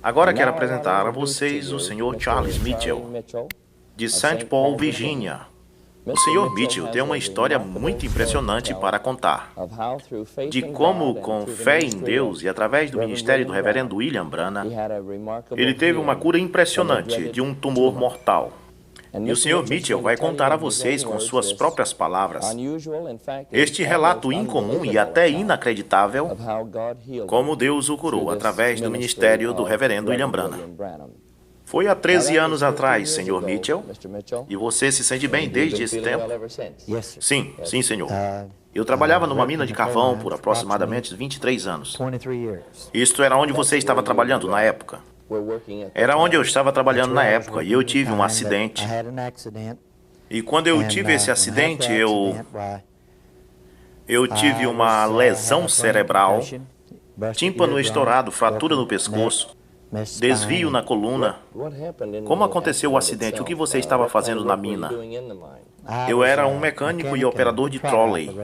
Agora quero apresentar a vocês o Sr. Charles Mitchell, de St. Paul, Virgínia. O Sr. Mitchell tem uma história muito impressionante para contar, de como, com fé em Deus e através do ministério do reverendo William Branham, ele teve uma cura impressionante de um tumor mortal. E o Sr. Mitchell vai contar a vocês com suas próprias palavras este relato incomum e até inacreditável, como Deus o curou através do ministério do reverendo William Branham. Foi há 13 anos atrás, Sr. Mitchell, e você se sente bem desde esse tempo? Sim, sim, senhor. Eu trabalhava numa mina de carvão por aproximadamente 23 anos. Isto era onde você estava trabalhando na época? Era onde eu estava trabalhando na época e eu tive um acidente. E quando eu tive esse acidente, eu tive uma lesão cerebral, tímpano estourado, fratura no pescoço, desvio na coluna. Como aconteceu o acidente? O que você estava fazendo na mina? Eu era um mecânico e operador de trolley.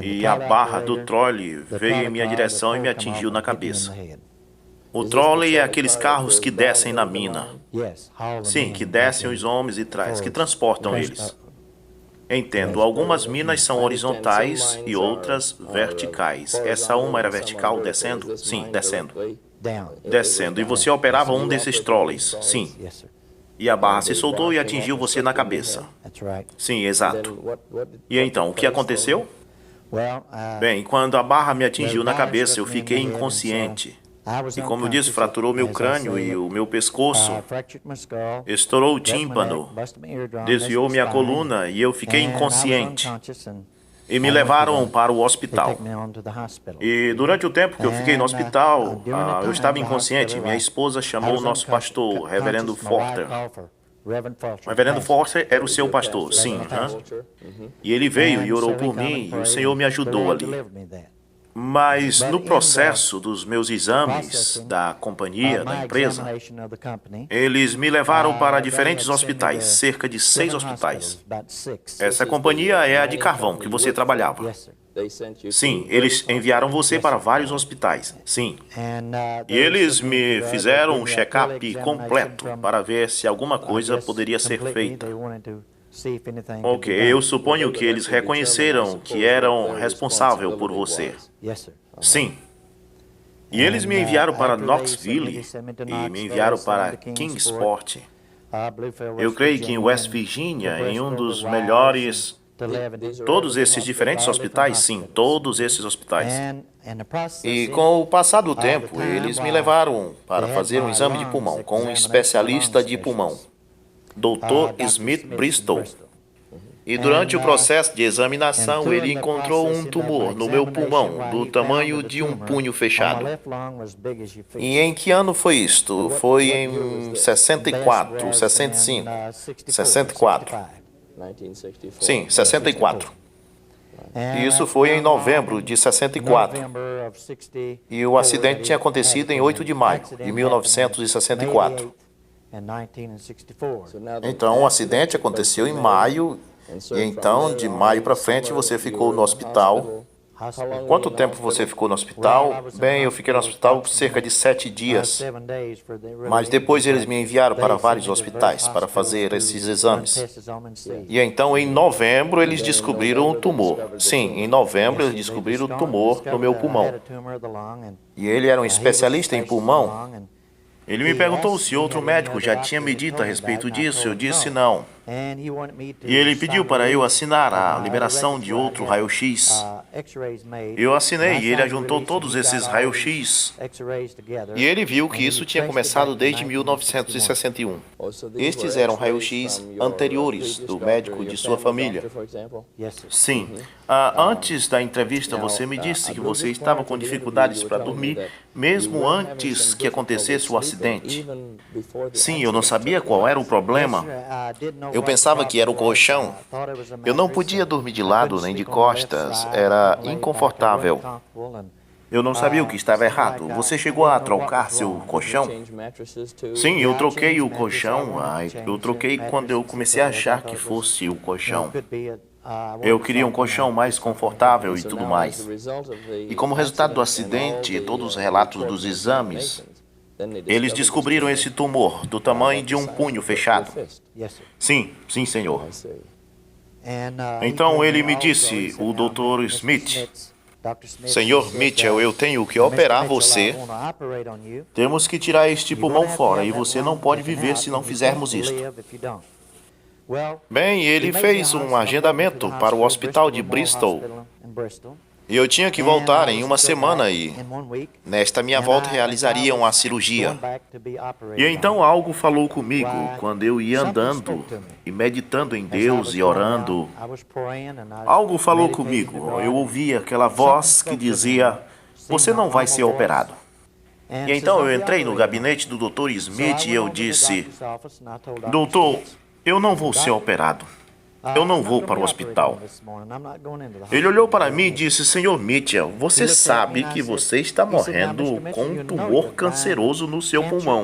E a barra do trolley veio em minha direção e me atingiu na cabeça. O trolley é aqueles carros que descem na mina. Sim, que descem os homens e que transportam eles. Entendo, algumas minas são horizontais e outras verticais. Essa uma era vertical, descendo? Sim, descendo. Descendo. E você operava um desses trolleys? Sim. E a barra se soltou e atingiu você na cabeça? Sim, exato. E então, o que aconteceu? Bem, quando a barra me atingiu na cabeça, eu fiquei inconsciente. E como eu disse, fraturou meu crânio e o meu pescoço, estourou o tímpano, desviou minha coluna e eu fiquei inconsciente. E me levaram para o hospital. E durante o tempo que eu fiquei no hospital, eu estava inconsciente. Minha esposa chamou o nosso pastor, o reverendo Forter. O reverendo Forter era o seu pastor, sim. E ele veio e orou por mim e o Senhor me ajudou ali. Mas no processo dos meus exames da companhia, da empresa, eles me levaram para diferentes hospitais, cerca de 6 hospitais. Essa companhia é a de carvão que você trabalhava. Sim, eles enviaram você para vários hospitais, sim. E eles me fizeram um check-up completo para ver se alguma coisa poderia ser feita. Ok, eu suponho que eles reconheceram que eram responsáveis por você. Sim. E eles me enviaram para Knoxville e me enviaram para Kingsport. Eu creio que em West Virginia, em um dos melhores... Todos esses diferentes hospitais, sim, todos esses hospitais. E com o passar do tempo, eles me levaram para fazer um exame de pulmão com um especialista de pulmão, Dr. Smith Bristol. E durante o processo de examinação, ele encontrou um tumor no meu pulmão, do tamanho de um punho fechado. E em que ano foi isto? Foi em 64, 65, 64. Sim, 64. E isso foi em novembro de 64. E o acidente tinha acontecido em 8 de maio de 1964. Então, o acidente aconteceu em maio, e então, de maio para frente, você ficou no hospital. Quanto tempo você ficou no hospital? Bem, eu fiquei no hospital por cerca de 7 dias. Mas depois eles me enviaram para vários hospitais para fazer esses exames. E então, em novembro, eles descobriram um tumor. Sim, em novembro, eles descobriram o tumor no meu pulmão. E ele era um especialista em pulmão. Ele me perguntou se outro médico já tinha me dito a respeito disso. Eu disse não. E ele pediu para eu assinar a liberação de outro raio-x. Eu assinei e ele ajuntou todos esses raio-x. E ele viu que isso tinha começado desde 1961. Estes eram raio-x anteriores do médico de sua família. Sim. Antes da entrevista, você me disse que você estava com dificuldades para dormir, mesmo antes que acontecesse o acidente. Sim, eu não sabia qual era o problema. Eu pensava que era o colchão. Eu não podia dormir de lado nem de costas. Era inconfortável. Eu não sabia o que estava errado. Você chegou a trocar seu colchão? Sim, eu troquei o colchão. Eu troquei quando eu comecei a achar que fosse o colchão. Eu queria um colchão mais confortável e tudo mais. E como resultado do acidente e todos os relatos dos exames, Eles descobriram esse tumor do tamanho de um punho fechado. Sim, sim, senhor. Então ele me disse, o Dr. Smith, Senhor Mitchell, eu tenho que operar você. Temos que tirar este pulmão fora e você não pode viver se não fizermos isto. Bem, ele fez um agendamento para o hospital de Bristol. E eu tinha que voltar em uma semana e, nesta minha volta, realizariam a cirurgia. E então algo falou comigo quando eu ia andando e meditando em Deus e orando. Algo falou comigo. Eu ouvi aquela voz que dizia, você não vai ser operado. E então eu entrei no gabinete do Dr. Smith e eu disse, doutor, eu não vou ser operado. Eu não vou para o hospital. Ele olhou para mim e disse, Senhor Mitchell, você sabe que você está morrendo com um tumor canceroso no seu pulmão.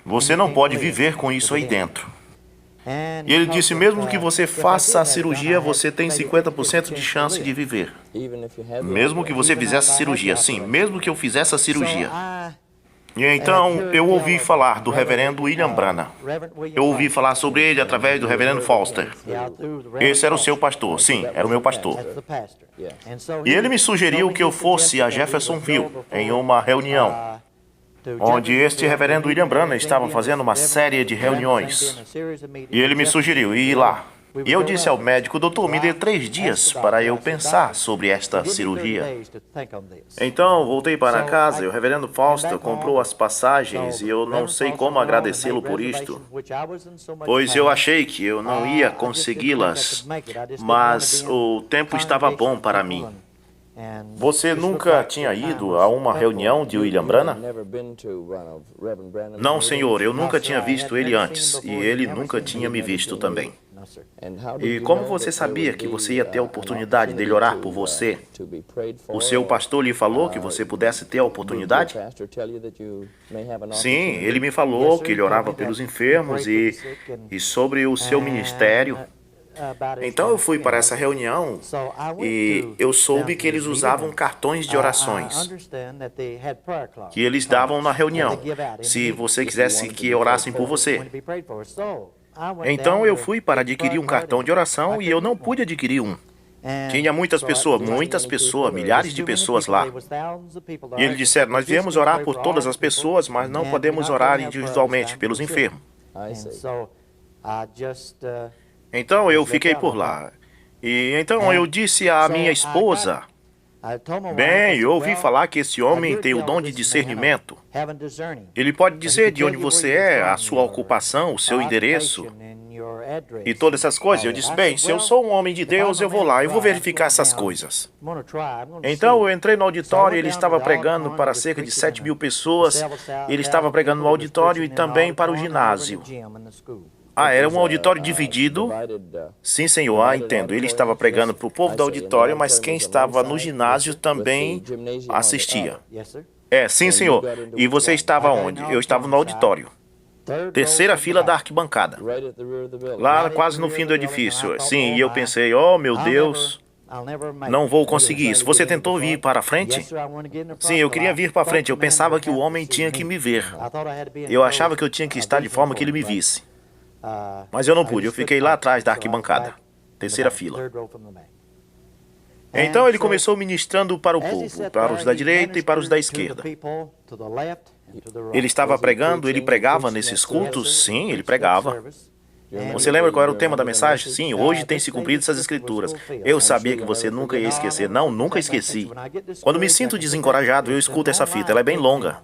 Você não pode viver com isso aí dentro. E ele disse, mesmo que você faça a cirurgia, você tem 50% de chance de viver. Mesmo que você fizesse a cirurgia, sim, mesmo que eu fizesse a cirurgia. E então eu ouvi falar do reverendo William Branham. Eu ouvi falar sobre ele através do reverendo Foster. Esse era o seu pastor, sim, era o meu pastor. E ele me sugeriu que eu fosse a Jeffersonville em uma reunião, onde este reverendo William Branham estava fazendo uma série de reuniões. E ele me sugeriu ir lá. E eu disse ao médico, doutor, me dê 3 dias para eu pensar sobre esta cirurgia. Então, voltei para casa e o reverendo Foster comprou as passagens e eu não sei como agradecê-lo por isto, pois eu achei que eu não ia consegui-las, mas o tempo estava bom para mim. Você nunca tinha ido a uma reunião de William Branham? Não, senhor, eu nunca tinha visto ele antes e ele nunca tinha me visto também. E como você sabia que você ia ter a oportunidade dele orar por você? O seu pastor lhe falou que você pudesse ter a oportunidade? Sim, ele me falou que ele orava pelos enfermos e sobre o seu ministério. Então eu fui para essa reunião e eu soube que eles usavam cartões de orações que eles davam na reunião, se você quisesse que orassem por você. Então eu fui para adquirir um cartão de oração e eu não pude adquirir um. Tinha muitas pessoas, milhares de pessoas lá. E eles disseram, nós viemos orar por todas as pessoas, mas não podemos orar individualmente pelos enfermos. Então eu fiquei por lá. E então eu disse à minha esposa, bem, eu ouvi falar que esse homem tem o dom de discernimento. Ele pode dizer de onde você é, a sua ocupação, o seu endereço e todas essas coisas. Eu disse, bem, se eu sou um homem de Deus, eu vou lá, eu vou verificar essas coisas. Então eu entrei no auditório, ele estava pregando para cerca de 7.000 pessoas. Ele estava pregando no auditório e também para o ginásio. Era um auditório dividido? Sim, senhor, entendo. Ele estava pregando para o povo do auditório, mas quem estava no ginásio também assistia. Sim, senhor. E você estava onde? Eu estava no auditório. 3ª fila da arquibancada. Lá quase no fim do edifício. Sim, e eu pensei, oh meu Deus, não vou conseguir isso. Você tentou vir para a frente? Sim, eu queria vir para a frente. Eu pensava que o homem tinha que me ver. Eu achava que eu tinha que estar de forma que ele me visse. Mas eu não pude, eu fiquei lá atrás da arquibancada, 3ª fila. Então ele começou ministrando para o povo, para os da direita e para os da esquerda. Ele estava pregando, ele pregava nesses cultos? Sim, ele pregava. Você lembra qual era o tema da mensagem? Sim, hoje tem se cumprido essas escrituras. Eu sabia que você nunca ia esquecer. Não, nunca esqueci. Quando me sinto desencorajado, eu escuto essa fita. Ela é bem longa.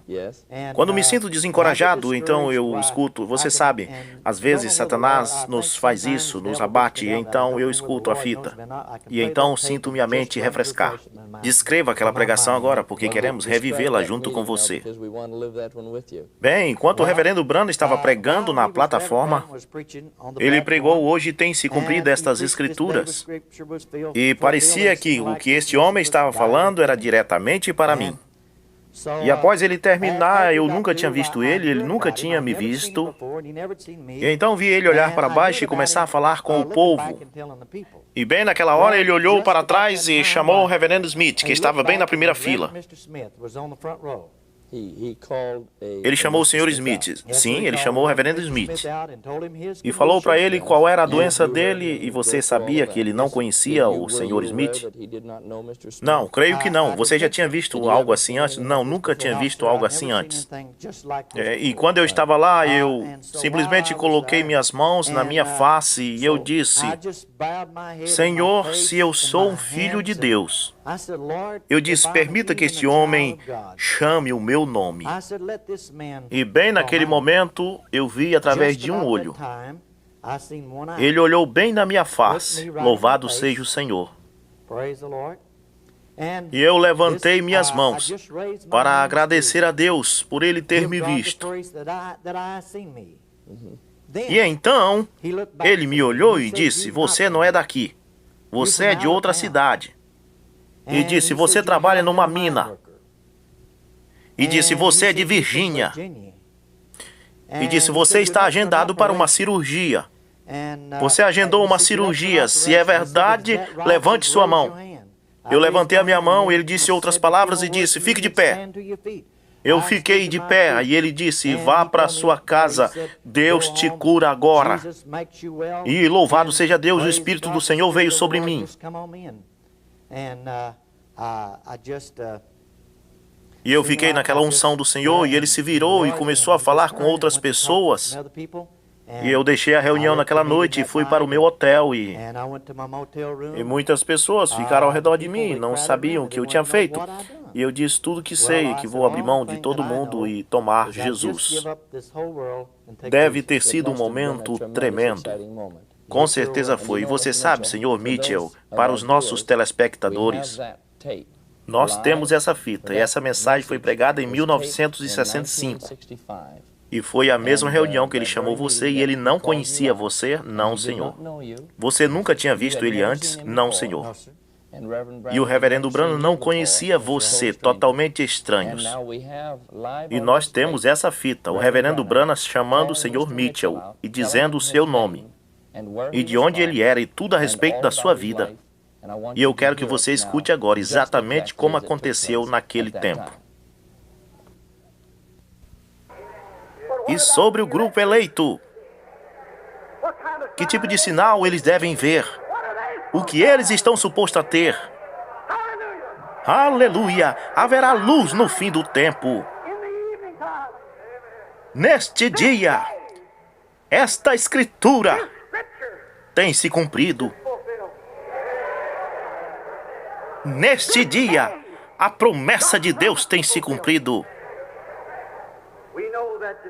Quando me sinto desencorajado, então eu escuto. Você sabe, às vezes Satanás nos faz isso, nos abate, e então eu escuto a fita. E então sinto minha mente refrescar. Descreva aquela pregação agora, porque queremos revivê-la junto com você. Bem, enquanto o reverendo Branham estava pregando na plataforma, ele pregou, hoje tem se cumprido estas escrituras. E parecia que o que este homem estava falando era diretamente para mim. E após ele terminar, eu nunca tinha visto ele nunca tinha me visto. E então vi ele olhar para baixo e começar a falar com o povo. E bem naquela hora ele olhou para trás e chamou o reverendo Smith, que estava bem na primeira fila. Ele chamou o Sr. Smith. Sim, ele chamou o reverendo Smith. E falou para ele qual era a doença dele, e você sabia que ele não conhecia o Sr. Smith? Não, creio que não. Você já tinha visto algo assim antes? Não, nunca tinha visto algo assim antes. E quando eu estava lá, eu simplesmente coloquei minhas mãos na minha face e eu disse: Senhor, se eu sou um filho de Deus, eu disse, permita que este homem chame o meu nome. E bem naquele momento, eu vi através de um olho. Ele olhou bem na minha face. Louvado seja o Senhor. E eu levantei minhas mãos para agradecer a Deus por Ele ter me visto. E então, ele me olhou e disse, você não é daqui. Você é de outra cidade. E disse, você trabalha numa mina. E disse, você é de Virgínia. E disse, você está agendado para uma cirurgia. Você agendou uma cirurgia. Se é verdade, levante sua mão. Eu levantei a minha mão, ele disse outras palavras e disse, fique de pé. Eu fiquei de pé e ele disse, vá para sua casa, Deus te cura agora. E louvado seja Deus, o Espírito do Senhor veio sobre mim. E eu fiquei naquela unção do Senhor e ele se virou e começou a falar com outras pessoas. E eu deixei a reunião naquela noite e fui para o meu hotel e muitas pessoas ficaram ao redor de mim, não sabiam o que eu tinha feito. E eu disse tudo que sei, que vou abrir mão de todo mundo e tomar Jesus. Deve ter sido um momento tremendo. Com certeza foi. E você sabe, Sr. Mitchell, para os nossos telespectadores, nós temos essa fita, e essa mensagem foi pregada em 1965. E foi a mesma reunião que ele chamou você e ele não conhecia você? Não, senhor. Você nunca tinha visto ele antes? Não, senhor. E o reverendo Branham não conhecia você, totalmente estranhos. E nós temos essa fita, o reverendo Branham chamando o Sr. Mitchell e dizendo o seu nome, e de onde ele era e tudo a respeito da sua vida. E eu quero que você escute agora exatamente como aconteceu naquele tempo. E sobre o grupo eleito, que tipo de sinal eles devem ver? O que eles estão supostos a ter? Aleluia! Haverá luz no fim do tempo. Neste dia, esta escritura tem se cumprido. Neste dia, a promessa de Deus tem se cumprido.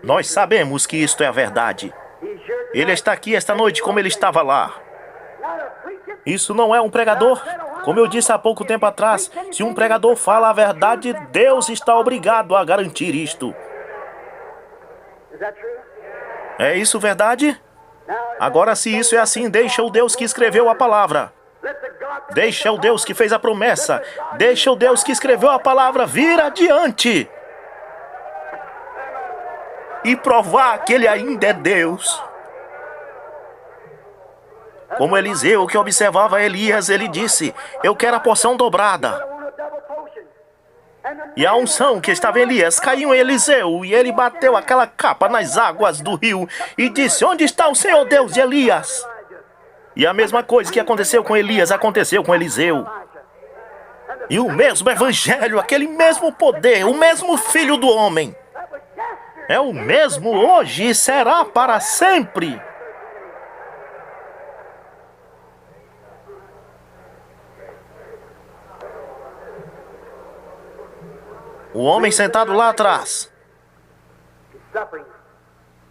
Nós sabemos que isto é a verdade. Ele está aqui esta noite como ele estava lá. Isso não é um pregador. Como eu disse há pouco tempo atrás, se um pregador fala a verdade, Deus está obrigado a garantir isto. É isso verdade? Agora, se isso é assim, deixa o Deus que escreveu a palavra. Deixa o Deus que fez a promessa. Deixa o Deus que escreveu a palavra vir adiante. E provar que ele ainda é Deus. Como Eliseu, que observava Elias, ele disse, eu quero a porção dobrada. E a unção que estava em Elias caiu em Eliseu, e ele bateu aquela capa nas águas do rio, e disse, onde está o Senhor Deus de Elias? E a mesma coisa que aconteceu com Elias, aconteceu com Eliseu. E o mesmo evangelho, aquele mesmo poder, o mesmo Filho do Homem, é o mesmo hoje e será para sempre. O homem sentado lá atrás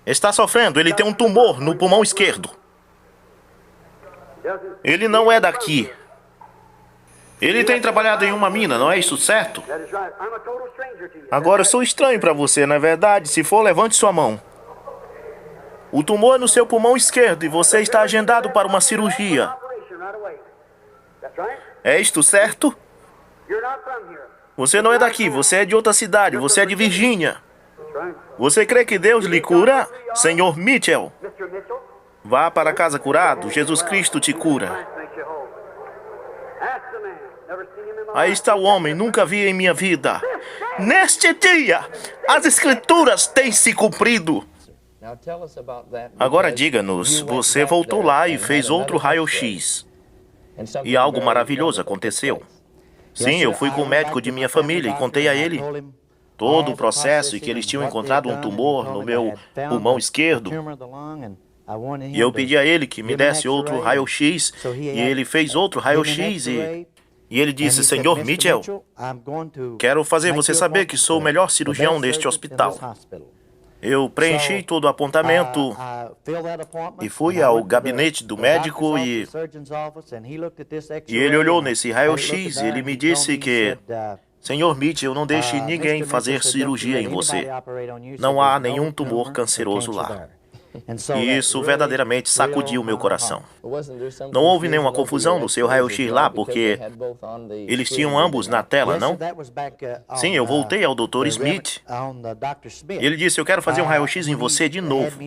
está sofrendo, ele tem um tumor no pulmão esquerdo. Ele não é daqui. Ele tem trabalhado em uma mina, não é isso certo? Agora eu sou estranho para você, não é verdade? Se for, levante sua mão. O tumor é no seu pulmão esquerdo e você está agendado para uma cirurgia. É isto certo? Você não é daqui, você é de outra cidade, você é de Virgínia. Você crê que Deus lhe cura? Sr. Mitchell, vá para casa curado, Jesus Cristo te cura. Aí está o homem, nunca vi em minha vida. Neste dia, as Escrituras têm se cumprido. Agora diga-nos, você voltou lá e fez outro raio-x. E algo maravilhoso aconteceu. Sim, eu fui com o médico de minha família e contei a ele todo o processo e que eles tinham encontrado um tumor no meu pulmão esquerdo. E eu pedi a ele que me desse outro raio-x, e ele fez outro raio-x e ele disse, Senhor Mitchell, quero fazer você saber que sou o melhor cirurgião neste hospital. Eu preenchi todo o apontamento e fui ao gabinete do médico e ele olhou nesse raio-x e ele me disse que, Senhor Mitchell, não deixe ninguém fazer cirurgia em você. Não há nenhum tumor canceroso lá. E isso verdadeiramente sacudiu meu coração. Não houve nenhuma confusão no seu raio-x lá, porque eles tinham ambos na tela, não? Sim, eu voltei ao Dr. Smith. Ele disse, eu quero fazer um raio-x em você de novo.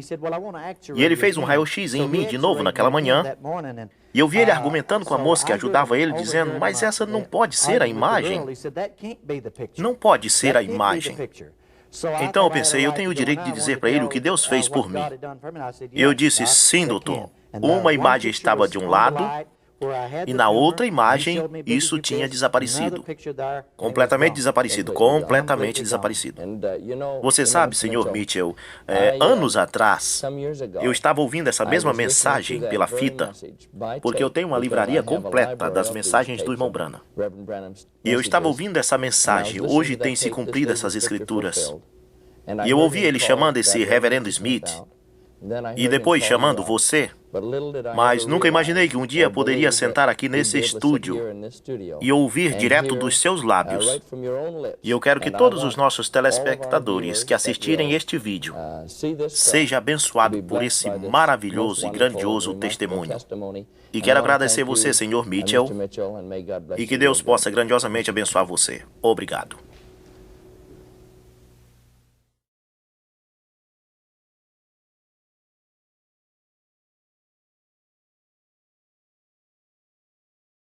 E ele fez um raio-x em mim de novo naquela manhã. E eu vi ele argumentando com a moça que ajudava ele, dizendo, mas essa não pode ser a imagem. Não pode ser a imagem. Então eu pensei, eu tenho o direito de dizer para ele o que Deus fez por mim. E eu disse, sim, doutor. Uma imagem estava de um lado e na outra imagem isso tinha desaparecido. Completamente desaparecido, completamente desaparecido. Você sabe, Sr. Mitchell, anos atrás, eu estava ouvindo essa mesma mensagem pela fita, porque eu tenho uma livraria completa das mensagens do irmão Branham. E eu estava ouvindo essa mensagem, hoje tem se cumprido essas escrituras. E eu ouvi ele chamando esse reverendo Smith, e depois chamando você, mas nunca imaginei que um dia poderia sentar aqui nesse estúdio e ouvir direto dos seus lábios. E eu quero que todos os nossos telespectadores que assistirem este vídeo sejam abençoados por esse maravilhoso e grandioso testemunho. E quero agradecer você, Sr. Mitchell, e que Deus possa grandiosamente abençoar você. Obrigado.